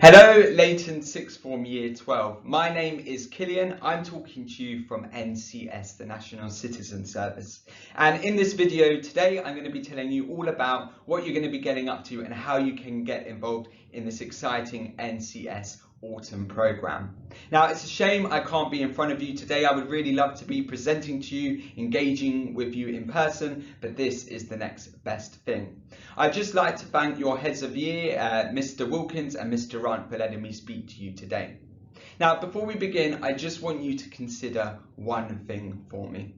Hello, Leyton Sixth Form Year 12. My name is Killian. I'm talking to you from NCS, the National Citizen Service. And in this video today, I'm going to be telling you all about what you're going to be getting up to and how you can get involved in this exciting NCS autumn program. Now, it's a shame I can't be in front of you today. I would really love to be presenting to you, engaging with you in person, but this is the next best thing. I'd just like to thank your heads of year, Mr. Wilkins and Mr. Runt, for letting me speak to you today. Now, before we begin, I just want you to consider one thing for me.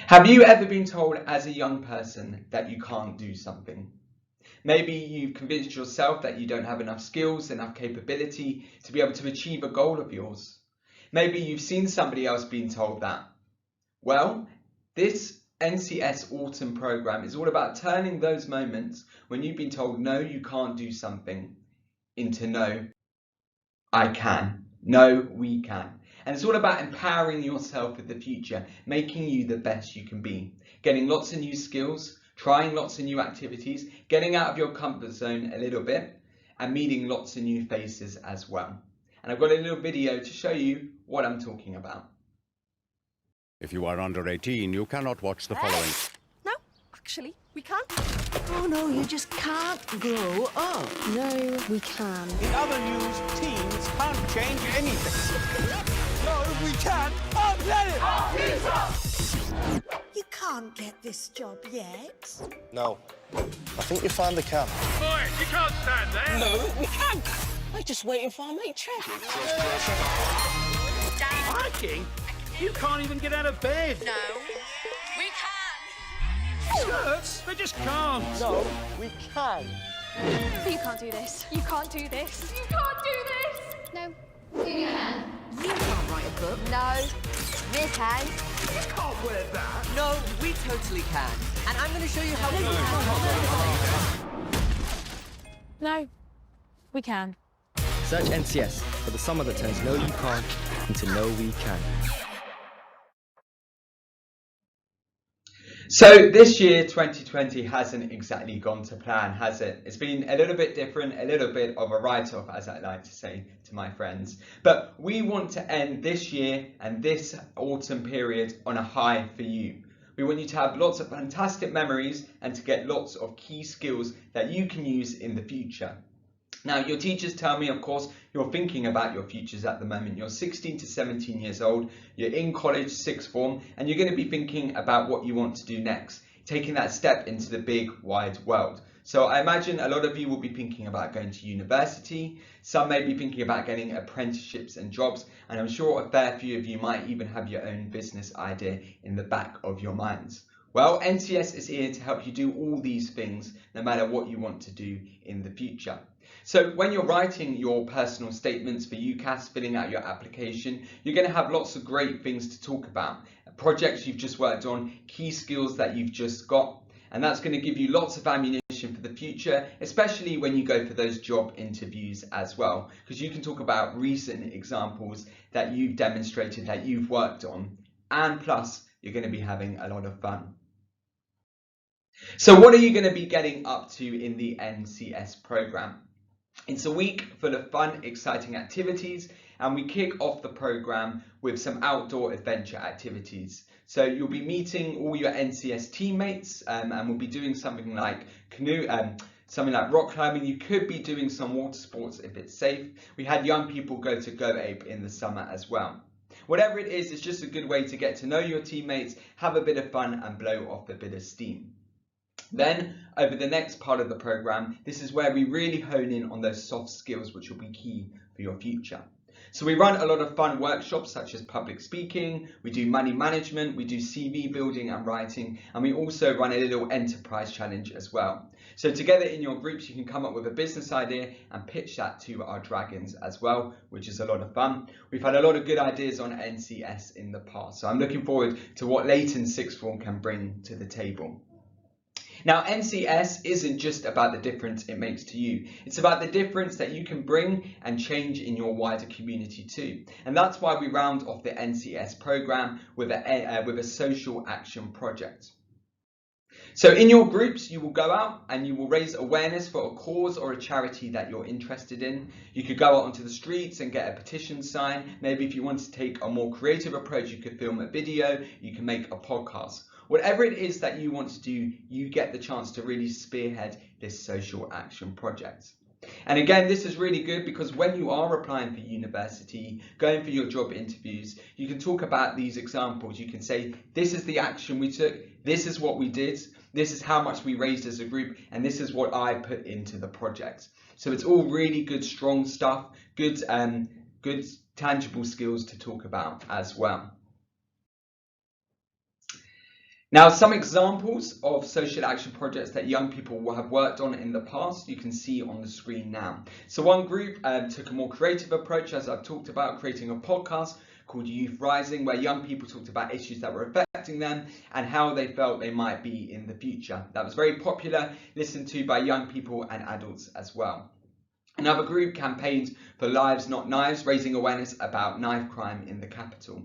Have you ever been told as a young person that you can't do something? Maybe you've convinced yourself that you don't have enough skills, enough capability to be able to achieve a goal of yours. Maybe you've seen somebody else being told that. Well, this NCS Autumn program is all about turning those moments when you've been told no, you can't do something into no, I can. No, we can. And it's all about empowering yourself with the future, making you the best you can be, getting lots of new skills, trying lots of new activities, getting out of your comfort zone a little bit, and meeting lots of new faces as well. And I've got a little video to show you what I'm talking about. If you are under 18, you cannot watch the following. No, actually, we can't. Oh no, you just can't grow up. No, we can. In other news, teens can't change anything. No, we can't. Our planet! You can't get this job yet. No. I think you finally can. Boy, you can't stand there. No, we can't. I'm just waiting for our mate Trev. Hiking? You can't even get out of bed. No, we can. Skirts? They just can't. No, we can. You can't do this. You can't do this. You can't do this. No. You can't write a book. No. We can. You can't wear that. No, we totally can. And I'm going to show you how No, we can. Search NCS for the summer that turns no you can't into no we can. So this year, 2020, hasn't exactly gone to plan, has it? It's been a little bit different, a little bit of a write-off, as I like to say to my friends. But we want to end this year and this autumn period on a high for you. We want you to have lots of fantastic memories and to get lots of key skills that you can use in the future. Now, your teachers tell me, of course, you're thinking about your futures at the moment. You're 16 to 17 years old, you're in college, sixth form, and you're going to be thinking about what you want to do next, taking that step into the big, wide world. So I imagine a lot of you will be thinking about going to university. Some may be thinking about getting apprenticeships and jobs, and I'm sure a fair few of you might even have your own business idea in the back of your minds. Well, NCS is here to help you do all these things, no matter what you want to do in the future. So when you're writing your personal statements for UCAS, filling out your application, you're going to have lots of great things to talk about. Projects you've just worked on, key skills that you've just got, and that's going to give you lots of ammunition for the future, especially when you go for those job interviews as well, because you can talk about recent examples that you've demonstrated that you've worked on, and plus you're going to be having a lot of fun. So what are you going to be getting up to in the NCS program? It's a week full of fun, exciting activities, and we kick off the program with some outdoor adventure activities. So you'll be meeting all your NCS teammates, and we'll be doing something like something like rock climbing. You could be doing some water sports if it's safe. We had young people go to Go Ape in the summer as well. Whatever it is, it's just a good way to get to know your teammates, have a bit of fun and blow off a bit of steam. Then, over the next part of the program, this is where we really hone in on those soft skills which will be key for your future. So we run a lot of fun workshops such as public speaking, we do money management, we do CV building and writing, and we also run a little enterprise challenge as well. So together in your groups, you can come up with a business idea and pitch that to our dragons as well, which is a lot of fun. We've had a lot of good ideas on NCS in the past, so I'm looking forward to what Leyton Sixth Form can bring to the table. Now, NCS isn't just about the difference it makes to you. It's about the difference that you can bring and change in your wider community too. And that's why we round off the NCS program with a social action project. So in your groups, you will go out and you will raise awareness for a cause or a charity that you're interested in. You could go out onto the streets and get a petition signed. Maybe if you want to take a more creative approach, you could film a video, you can make a podcast. Whatever it is that you want to do, you get the chance to really spearhead this social action project. And again, this is really good because when you are applying for university, going for your job interviews, you can talk about these examples. You can say, this is the action we took, this is what we did, this is how much we raised as a group, and this is what I put into the project. So it's all really good, strong stuff, good tangible skills to talk about as well. Now, some examples of social action projects that young people will have worked on in the past, you can see on the screen now. So one group took a more creative approach, as I've talked about, creating a podcast called Youth Rising, where young people talked about issues that were affecting them and how they felt they might be in the future. That was very popular, listened to by young people and adults as well. Another group campaigned for Lives Not Knives, raising awareness about knife crime in the capital.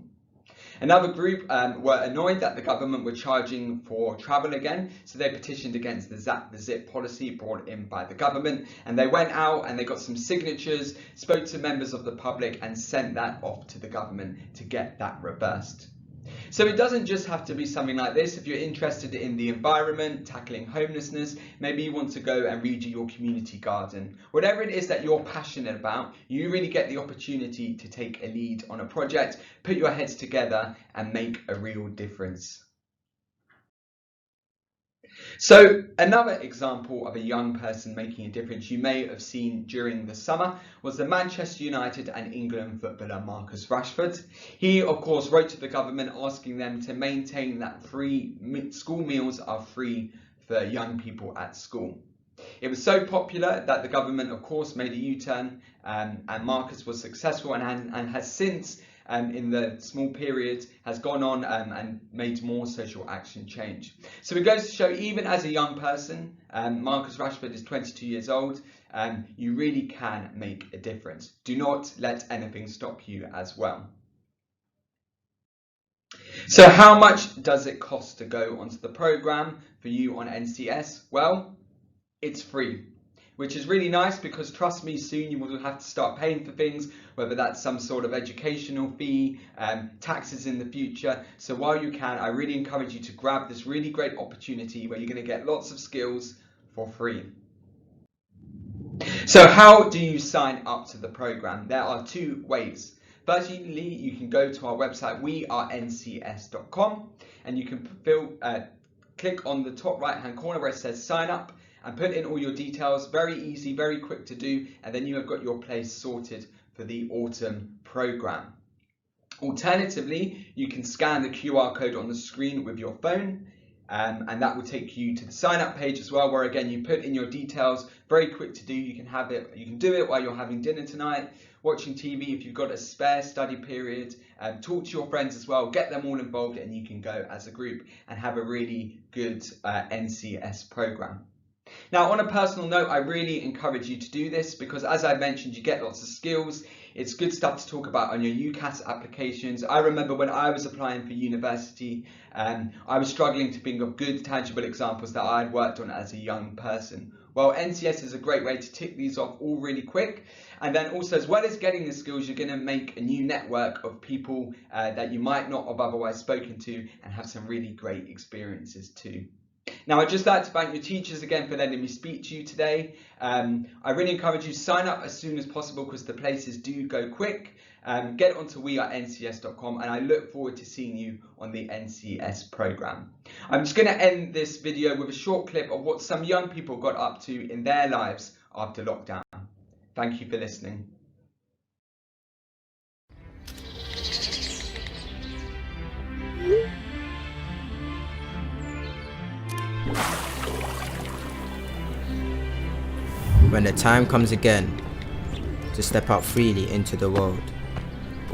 Another group were annoyed that the government were charging for travel again, so they petitioned against the Zap the Zip policy brought in by the government, and they went out and they got some signatures, spoke to members of the public and sent that off to the government to get that reversed. So it doesn't just have to be something like this. If you're interested in the environment, tackling homelessness, maybe you want to go and redo your community garden. Whatever it is that you're passionate about, you really get the opportunity to take a lead on a project, put your heads together and make a real difference. So another example of a young person making a difference you may have seen during the summer was the Manchester United and England footballer Marcus Rashford. He of course wrote to the government asking them to maintain that school meals are free for young people at school. It was so popular that the government of course made a U-turn and Marcus was successful and has since in the small period has gone on and made more social action change. So it goes to show, even as a young person, Marcus Rashford is 22 years old, you really can make a difference. Do not let anything stop you as well. So how much does it cost to go onto the programme for you on NCS? Well, it's free. Which is really nice because trust me, soon you will have to start paying for things, whether that's some sort of educational fee, taxes in the future. So while you can, I really encourage you to grab this really great opportunity where you're going to get lots of skills for free. So how do you sign up to the programme? There are two ways. Firstly, you can go to our website, wearencs.com, and you can click on the top right hand corner where it says sign up, and put in all your details. Very easy, very quick to do, and then you have got your place sorted for the autumn programme. Alternatively, you can scan the QR code on the screen with your phone, and that will take you to the sign up page as well, where again you put in your details. Very quick to do. You can do it while you're having dinner tonight, watching TV if you've got a spare study period. Talk to your friends as well, get them all involved, and you can go as a group and have a really good NCS programme. Now, on a personal note, I really encourage you to do this because, as I mentioned, you get lots of skills. It's good stuff to talk about on your UCAS applications. I remember when I was applying for university, I was struggling to think of good, tangible examples that I had worked on as a young person. Well, NCS is a great way to tick these off all really quick. And then also, as well as getting the skills, you're going to make a new network of people that you might not have otherwise spoken to and have some really great experiences too. Now, I'd just like to thank your teachers again for letting me speak to you today. I really encourage you to sign up as soon as possible because the places do go quick. Get onto wearencs.com and I look forward to seeing you on the NCS programme. I'm just going to end this video with a short clip of what some young people got up to in their lives after lockdown. Thank you for listening. When the time comes again to step out freely into the world,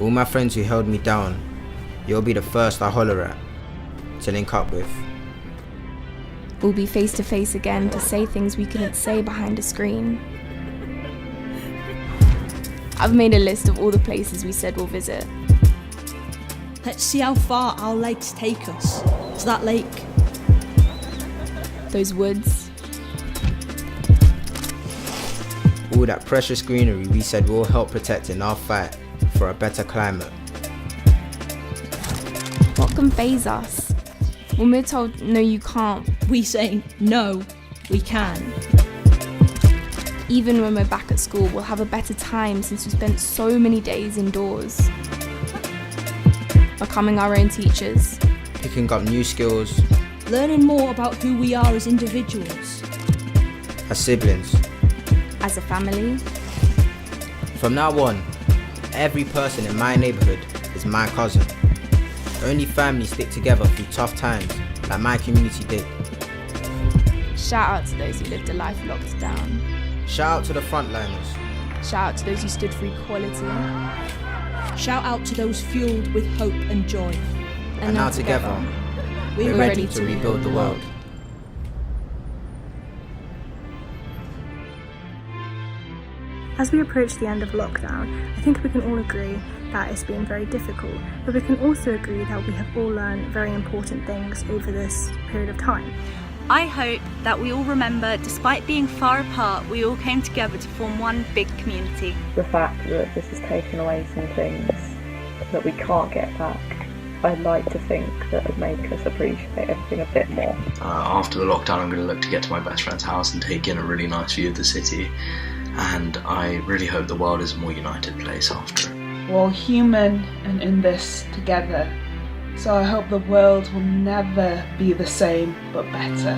all my friends who held me down, you'll be the first I holler at, to link up with. We'll be face to face again to say things we couldn't say behind a screen. I've made a list of all the places we said we'll visit. Let's see how far our legs take us to that lake. those woods. All that precious greenery we said will help protect in our fight for a better climate. What can faze us? When we're told, no you can't, we say, no, we can. Even when we're back at school, we'll have a better time since we spent so many days indoors. Becoming our own teachers. Picking up new skills. Learning more about who we are as individuals. As siblings. As a family. From now on, every person in my neighbourhood is my cousin. Only families stick together through tough times, like my community did. Shout out to those who lived a life locked down. Shout out to the frontliners. Shout out to those who stood for equality. Shout out to those fueled with hope and joy. And now together, we're ready to rebuild the world. As we approach the end of lockdown, I think we can all agree that it's been very difficult, but we can also agree that we have all learned very important things over this period of time. I hope that we all remember, despite being far apart, we all came together to form one big community. The fact that this has taken away some things that we can't get back, I'd like to think that would make us appreciate everything a bit more. After the lockdown, I'm going to look to get to my best friend's house and take in a really nice view of the city. And I really hope the world is a more united place after it. We're all human and in this together. So I hope the world will never be the same, but better.